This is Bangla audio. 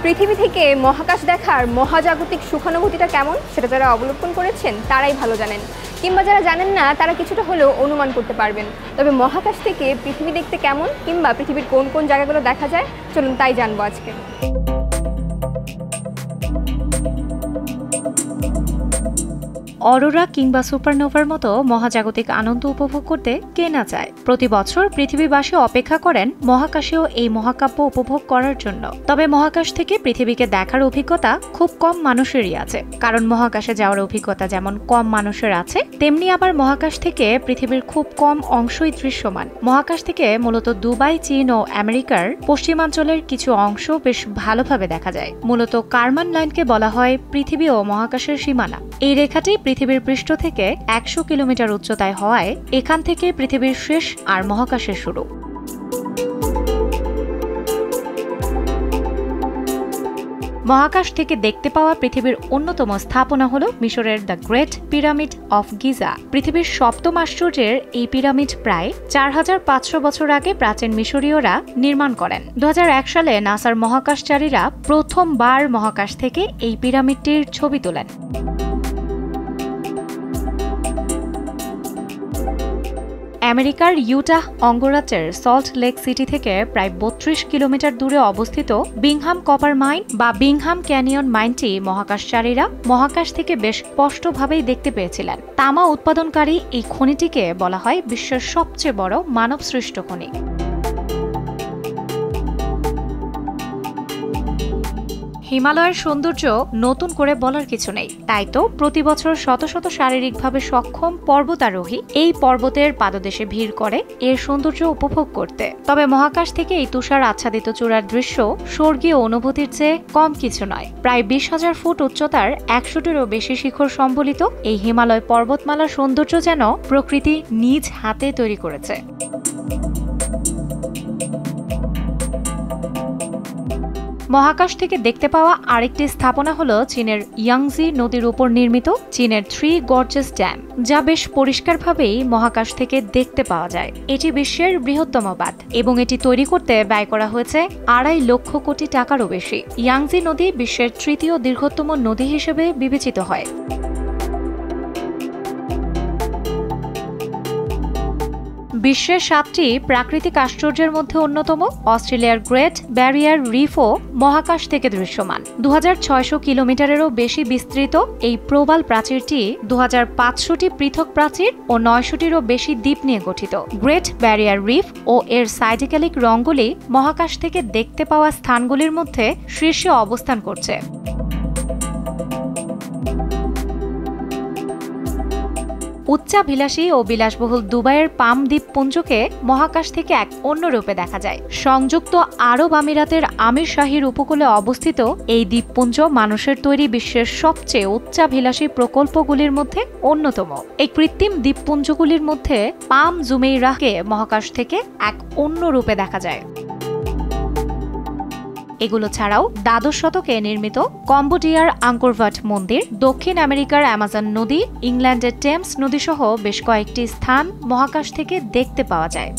পৃথিবী থেকে মহাকাশ দেখার মহাজাগতিক সুখানুভূতিটা কেমন সেটা যারা অবলোকন করেছেন তারাই ভালো জানেন, কিংবা যারা জানেন না তারা কিছুটা হলেও অনুমান করতে পারবেন। তবে মহাকাশ থেকে পৃথিবী দেখতে কেমন কিংবা পৃথিবীর কোন কোন জায়গাগুলো দেখা যায়, চলুন তাই জানবো আজকে। অরোরা কিংবা সুপারনোভার মতো মহাজাগতিক আনন্দ উপভোগ করতে কে না চায়। প্রতি বছর পৃথিবীবাসী অপেক্ষা করেন মহাকাশেও এই মহাকাব্য উপভোগ করার জন্য। তবে মহাকাশ থেকে পৃথিবীকে দেখার অভিজ্ঞতা খুব কম মানুষেরই আছে, কারণ মহাকাশে যাওয়ার অভিজ্ঞতা যেমন কম মানুষের আছে, তেমনি আবার মহাকাশ থেকে পৃথিবীর খুব কম অংশই দৃশ্যমান। মহাকাশ থেকে মূলত দুবাই, চীন ও আমেরিকার পশ্চিমাঞ্চলের কিছু অংশ বেশ ভালোভাবে দেখা যায়। মূলত কারমান লাইনকে বলা হয় পৃথিবী ও মহাকাশের সীমানা। এই রেখাটি পৃথিবীর পৃষ্ঠ থেকে ১০০ কিলোমিটার উচ্চতায় হওয়ায় এখান থেকে পৃথিবীর শেষ আর মহাকাশের শুরু। মহাকাশ থেকে দেখতে পাওয়া পৃথিবীর অন্যতম স্থাপনা হল মিশরের the great pyramid of Giza. পৃথিবীর সপ্তম আশ্চর্যের এই পিরামিড প্রায় ৪৫০০ বছর আগে প্রাচীন মিশরীয়রা নির্মাণ করেন। ২০০১ সালে নাসার মহাকাশচারীরা প্রথমবার মহাকাশ থেকে এই পিরামিডটির ছবি তোলেন। আমেরিকার ইউটাহ অঙ্গরাজ্যের সল্ট লেক সিটি থেকে প্রায় ৩২ কিলোমিটার দূরে অবস্থিত বিংহাম কপার মাইন বা বিংহাম ক্যানিয়ন মাইনটি মহাকাশচারীরা মহাকাশ থেকে বেশ স্পষ্টভাবেই দেখতে পেয়েছিলেন। তামা উৎপাদনকারী এই খনিটিকে বলা হয় বিশ্বের সবচেয়ে বড় মানবসৃষ্ট খনি। হিমালয়ের সৌন্দর্য নতুন করে বলার কিছু নেই, তাই তো প্রতি বছর শত শত শারীরিকভাবে সক্ষম পর্বতারোহী এই পর্বতের পাদদেশে ভিড় করে এর সৌন্দর্য উপভোগ করতে। তবে মহাকাশ থেকে এই তুষার আচ্ছাদিত চূড়ার দৃশ্য স্বর্গীয় অনুভূতির চেয়ে কম কিছু নয়। প্রায় ২০,০০০ ফুট উচ্চতার ১০০টিরও বেশি শিখর সম্বলিত এই হিমালয় পর্বতমালার সৌন্দর্য যেন প্রকৃতি নিজ হাতে তৈরি করেছে। মহাকাশ থেকে দেখতে পাওয়া আরেকটি স্থাপনা হল চীনের ইয়াংজি নদীর উপর নির্মিত চীনের 3 গর্জেস ড্যাম, যা বেশ পরিষ্কারভাবেই মহাকাশ থেকে দেখতে পাওয়া যায়। এটি বিশ্বের বৃহত্তম বাঁধ এবং এটি তৈরি করতে ব্যয় করা হয়েছে ২.৫ লক্ষ কোটি টাকারও বেশি। ইয়াংজি নদী বিশ্বের তৃতীয় দীর্ঘতম নদী হিসেবে বিবেচিত হয়। বিশ্বের ৭টি প্রাকৃতিক আশ্চর্যের মধ্যে অন্যতম অস্ট্রেলিয়ার গ্রেট ব্যারিয়ার রিফও মহাকাশ থেকে দৃশ্যমান। ২৬০০ কিলোমিটারেরও বেশি বিস্তৃত এই প্রবাল প্রাচীরটি ২৫০০টি পৃথক প্রাচীর ও ৯০০টিরও বেশি দ্বীপ নিয়ে গঠিত। গ্রেট ব্যারিয়ার রিফ ও এর সাইডেক্যালিক রঙগুলি মহাকাশ থেকে দেখতে পাওয়া স্থানগুলির মধ্যে শীর্ষে অবস্থান করছে। উচ্চাভিলাষী ও বিলাসবহুল দুবাইয়ের পাম দ্বীপপুঞ্জকে মহাকাশ থেকে এক অন্য রূপে দেখা যায়। সংযুক্ত আরব আমিরাতের আমির শাহীর উপকূলে অবস্থিত এই দ্বীপপুঞ্জ মানুষের তৈরি বিশ্বের সবচেয়ে উচ্চাভিলাষী প্রকল্পগুলির মধ্যে অন্যতম। এই কৃত্রিম দ্বীপপুঞ্জগুলির মধ্যে পাম জুমেইরাহকে মহাকাশ থেকে এক অন্য রূপে দেখা যায়। এগুলো ছাড়াও দ্বাদশ শতকে নির্মিত কম্বোডিয়ার আঙ্কোরভাট মন্দির, দক্ষিণ আমেরিকার অ্যামাজন নদী, ইংল্যান্ডের টেমস নদী সহ বেশ কয়েকটি স্থান মহাকাশ থেকে দেখতে পাওয়া যায়।